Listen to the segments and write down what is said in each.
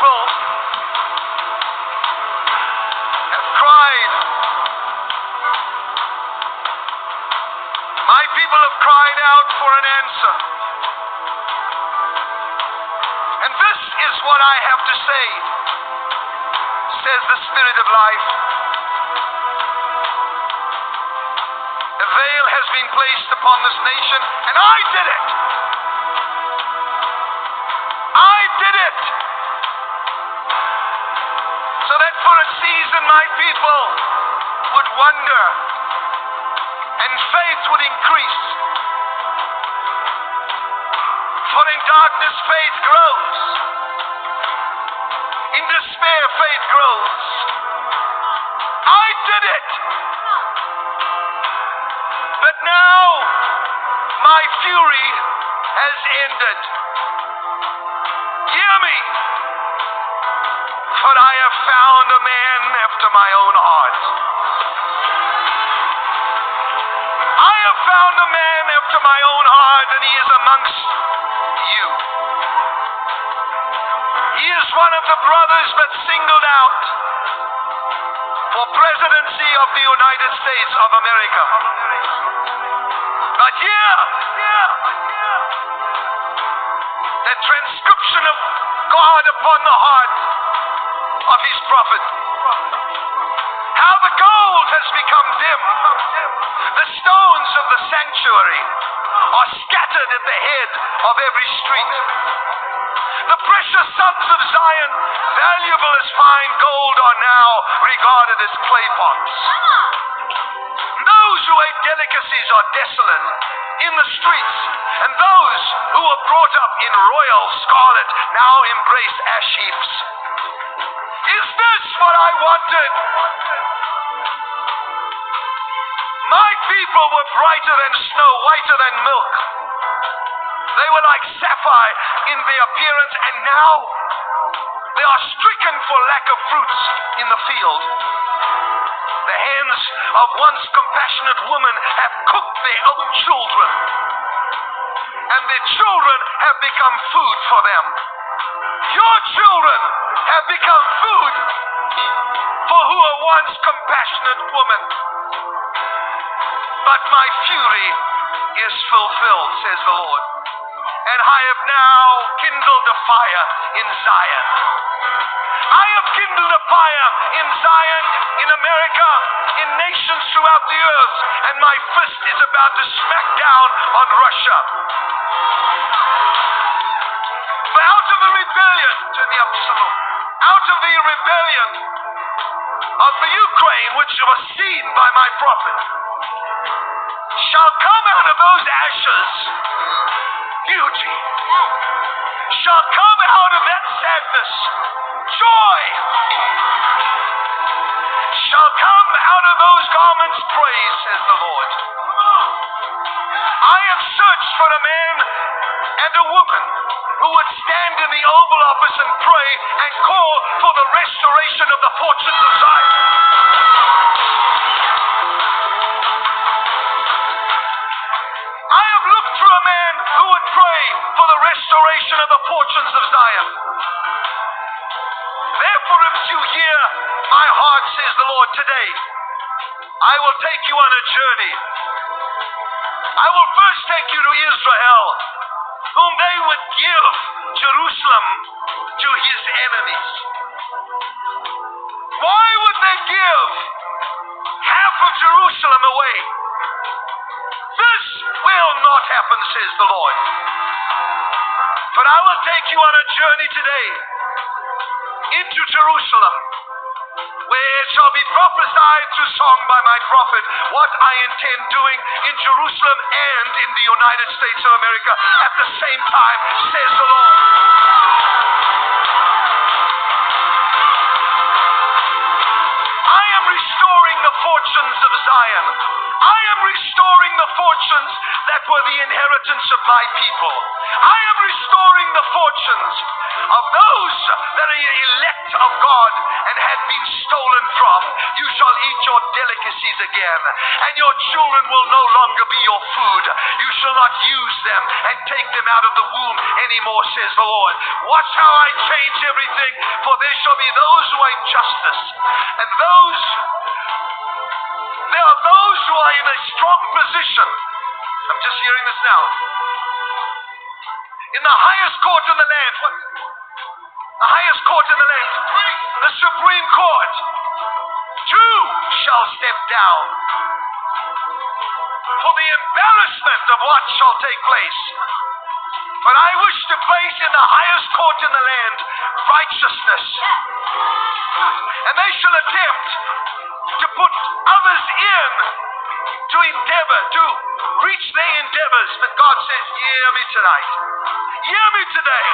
people have cried. My people have cried out for an answer. And this is what I have to say, says the Spirit of life. A veil has been placed upon this nation, and I did it. I did it. So that for a season my people would wonder and faith would increase. For in darkness faith grows. In despair faith grows. I did it. But now my fury has ended. Hear me. For I have found a man after my own heart. I have found a man after my own heart, and he is amongst you. He is one of the brothers but singled out for presidency of the United States of America. But here, the transcription of God upon the heart of his prophet. How the gold has become dim. The stones of the sanctuary are scattered at the head of every street. The precious sons of Zion, valuable as fine gold, are now regarded as clay pots. Those who ate delicacies are desolate in the streets, and those who were brought up in royal scarlet now embrace ash heaps. Is this what I wanted? My people were brighter than snow, whiter than milk. They were like sapphire in their appearance, and now they are stricken for lack of fruits in the field. The hands of once compassionate women have cooked their own children, and their children have become food for them. Your children have become food for who were once compassionate women. But my fury is fulfilled, says the Lord. And I have now kindled a fire in Zion. I have kindled a fire in Zion, in America, in nations throughout the earth, and my fist is about to smack down on Russia. For out of the rebellion, turn the absolute, out of the rebellion of the Ukraine, which was seen by my prophet, shall come out of those ashes beauty. Shall come out of that sadness joy. Shall come out of those garments praise, says the Lord. I have searched for a man and a woman who would stand in the Oval Office and pray and call for the restoration of the fortunes of Zion. I have looked for a man who would pray for the restoration of the fortunes of Zion. Therefore, if you hear my heart, says the Lord, today, I will take you on a journey. I will first take you to Israel, whom they would give Jerusalem to his enemies. Why would they give half of Jerusalem away? This will not happen, says the Lord. But I will take you on a journey today into Jerusalem, where it shall be prophesied through song by my prophet what I intend doing in Jerusalem and in the United States of America at the same time, says the Lord. I am restoring the fortunes of Zion. I am restoring the fortunes that were the inheritance of my people. I am restoring the fortunes of those those that are elect of God and had been stolen from, you shall eat your delicacies again, and your children will no longer be your food. You shall not use them and take them out of the womb anymore, says the Lord. Watch how I change everything, for there shall be those who are in justice, and there are those who are in a strong position. I'm just hearing this now. In the highest court in the land, the highest court in the land, the Supreme Court, two shall step down for the embarrassment of what shall take place. But I wish to place in the highest court in the land righteousness. And they shall attempt to put others in to endeavor, to reach their endeavors. But God says, hear me tonight. Hear me today.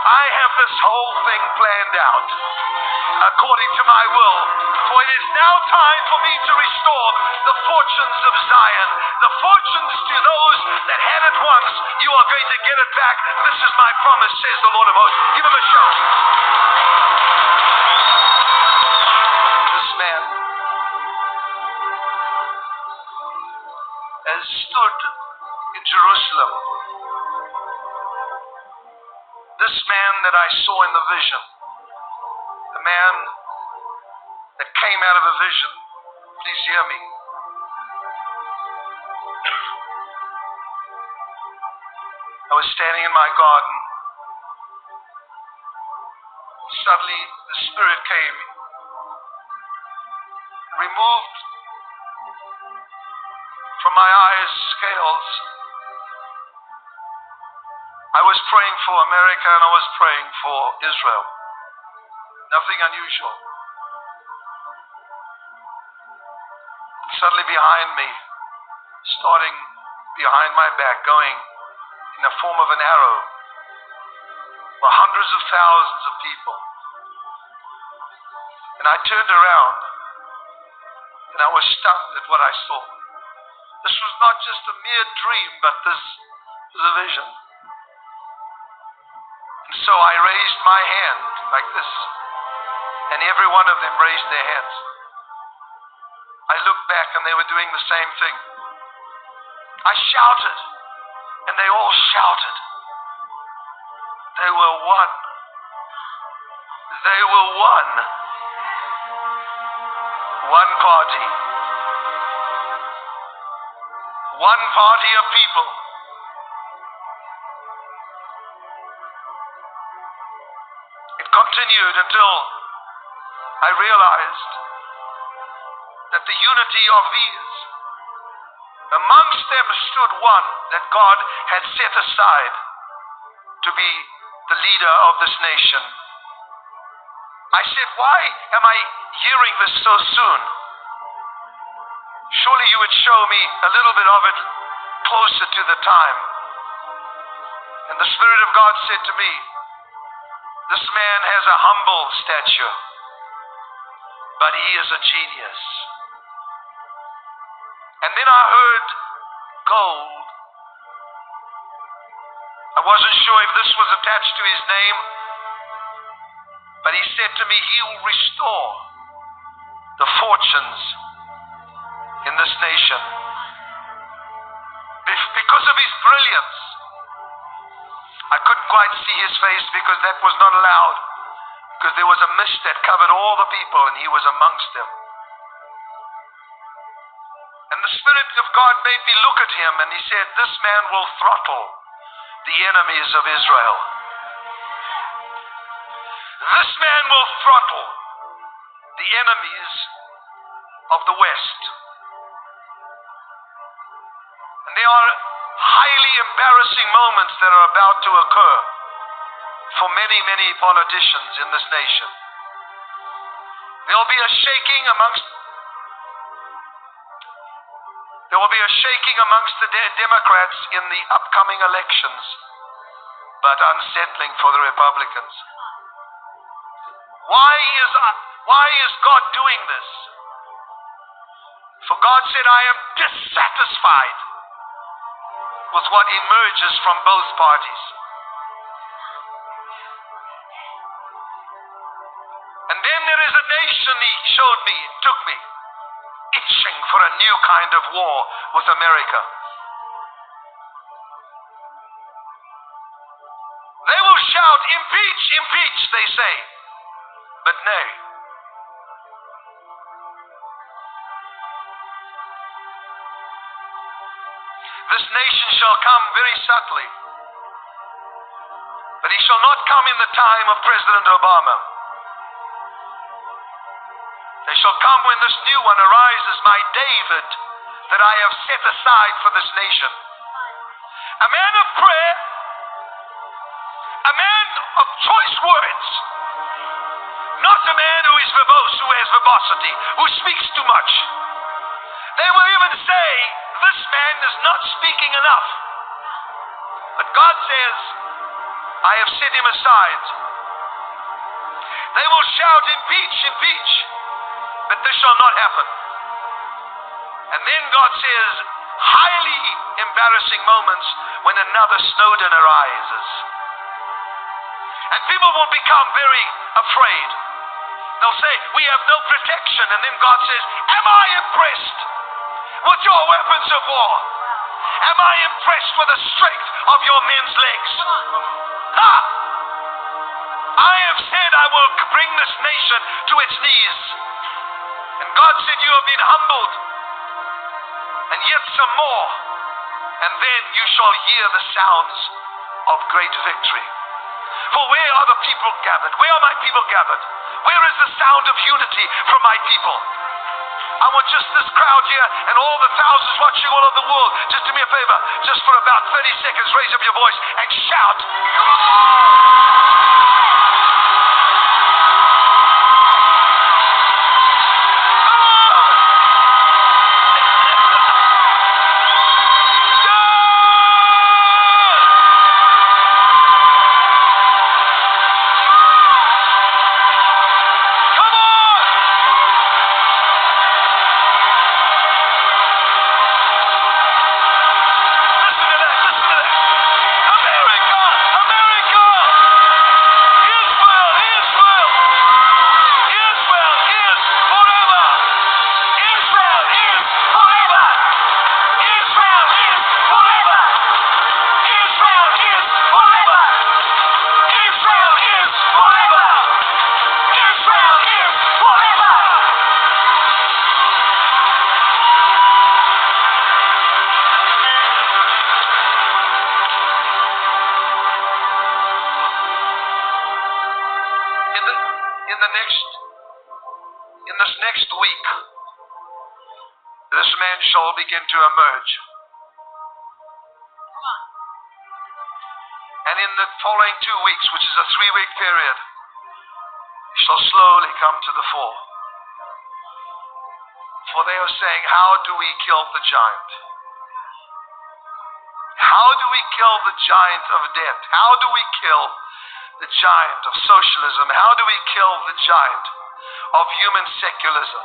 I have this whole thing planned out according to my will. For it is now time for me to restore the fortunes of Zion. The fortunes to those that had it once, you are going to get it back. This is my promise, says the Lord of hosts. Give him a shout. This man has stood in Jerusalem. This man that I saw in the vision, the man that came out of a vision, please hear me. I was standing in my garden. Suddenly the Spirit came, removed from my eyes scales. I was praying for America and I was praying for Israel. Nothing unusual. Suddenly behind me, starting behind my back, going in the form of an arrow, were hundreds of thousands of people. And I turned around and I was stunned at what I saw. This was not just a mere dream, but this was a vision. And so I raised my hand like this, and every one of them raised their hands. I looked back and they were doing the same thing. I shouted, and they all shouted. They were one. They were one. One party. One party of people. It continued until I realized that the unity of these, amongst them stood one that God had set aside to be the leader of this nation. I said, why am I hearing this so soon? Surely you would show me a little bit of it closer to the time. And the Spirit of God said to me, this man has a humble stature, but he is a genius. And then I heard gold. I wasn't sure if this was attached to his name, but he said to me, he will restore the fortunes in this nation. Because of his brilliance. I couldn't quite see his face because that was not allowed, because there was a mist that covered all the people and he was amongst them. And the Spirit of God made me look at him, and he said, this man will throttle the enemies of Israel. This man will throttle the enemies of the West. And there are highly embarrassing moments that are about to occur for many, many politicians in this nation. There will be a shaking amongst the Democrats in the upcoming elections, but unsettling for the Republicans. Why is God doing this? For God said, I am dissatisfied with what emerges from both parties. There's a nation, he showed me, took me, itching for a new kind of war with America. They will shout, impeach, impeach, they say. But nay. This nation shall come very subtly. But he shall not come in the time of President Obama. They shall come when this new one arises, my David, that I have set aside for this nation. A man of prayer, a man of choice words, not a man who is verbose, who has verbosity, who speaks too much. They will even say, this man is not speaking enough. But God says, I have set him aside. They will shout, impeach, impeach, but this shall not happen. And then God says, highly embarrassing moments when another Snowden arises. And people will become very afraid. They'll say, we have no protection. And then God says, am I impressed with your weapons of war? Am I impressed with the strength of your men's legs? Ha! I have said I will bring this nation to its knees. And God said, you have been humbled. And yet some more. And then you shall hear the sounds of great victory. For where are the people gathered? Where are my people gathered? Where is the sound of unity from my people? I want just this crowd here and all the thousands watching all over the world. Just do me a favor. Just for about 30 seconds, raise up your voice and shout. Come on! In this next week, this man shall begin to emerge. And in the following 2 weeks, which is a 3-week period, he shall slowly come to the fore. For they are saying, how do we kill the giant? How do we kill the giant of debt? How do we kill the giant of socialism? How do we kill the giant of human secularism?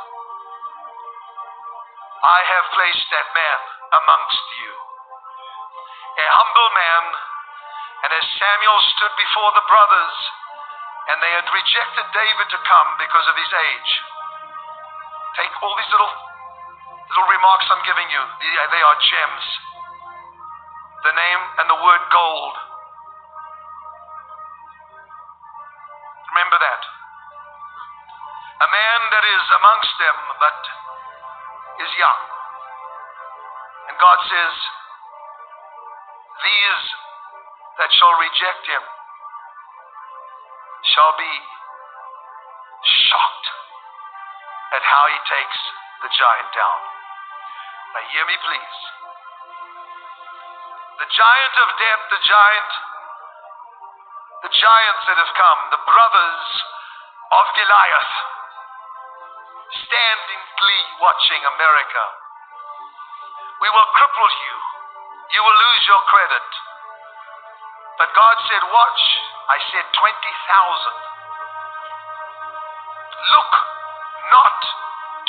I have placed that man amongst you, a humble man. And as Samuel stood before the brothers, and they had rejected David to come because of his age. Take all these little remarks I'm giving you. They are gems. The name and the word gold. Remember that. A man that is amongst them, but is young. And God says, these that shall reject him shall be shocked at how he takes the giant down. Now hear me please. The giant of death, the giants that have come, the brothers of Goliath, stand in glee watching America. We will cripple you. You will lose your credit. But God said, watch. I said 20,000. Look not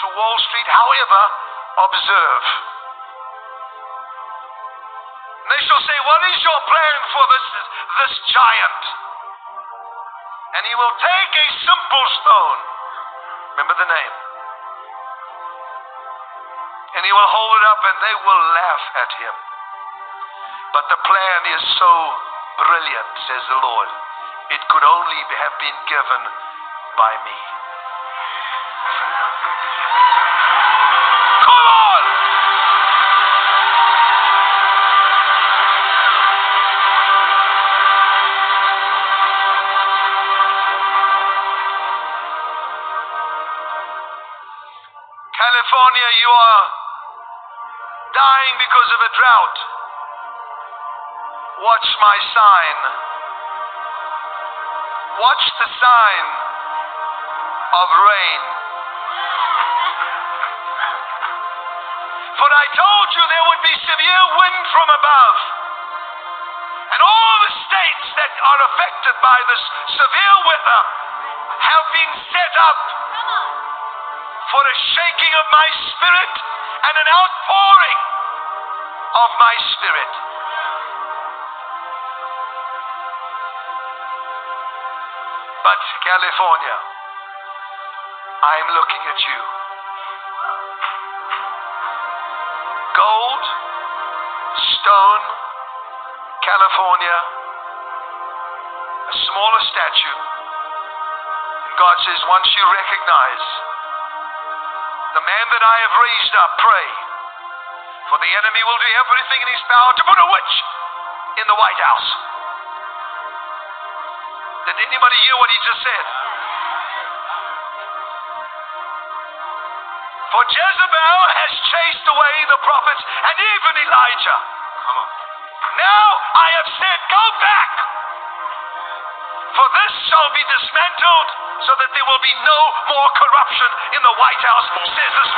to Wall Street, however, observe. And they shall say, what is your plan for this giant? And he will take a simple stone Remember the name. And he will hold it up and they will laugh at him. But the plan is so brilliant, says the Lord. It could only have been given by me. Come on! California, you are dying because of a drought. Watch my sign. Watch the sign of rain. For I told you there would be severe wind from above. And all the states that are affected by this severe weather have been set up for a shaking of my spirit and an outpouring of my spirit. But California, I'm looking at you. Gold, stone, California, a smaller statue. And God says, once you recognize the man that I have raised up, pray. For the enemy will do everything in his power to put a witch in the White House. Did anybody hear what he just said? For Jezebel has chased away the prophets and even Elijah. Come on. Now I have said, go back. For this shall be dismantled so that there will be no more corruption in the White House, says the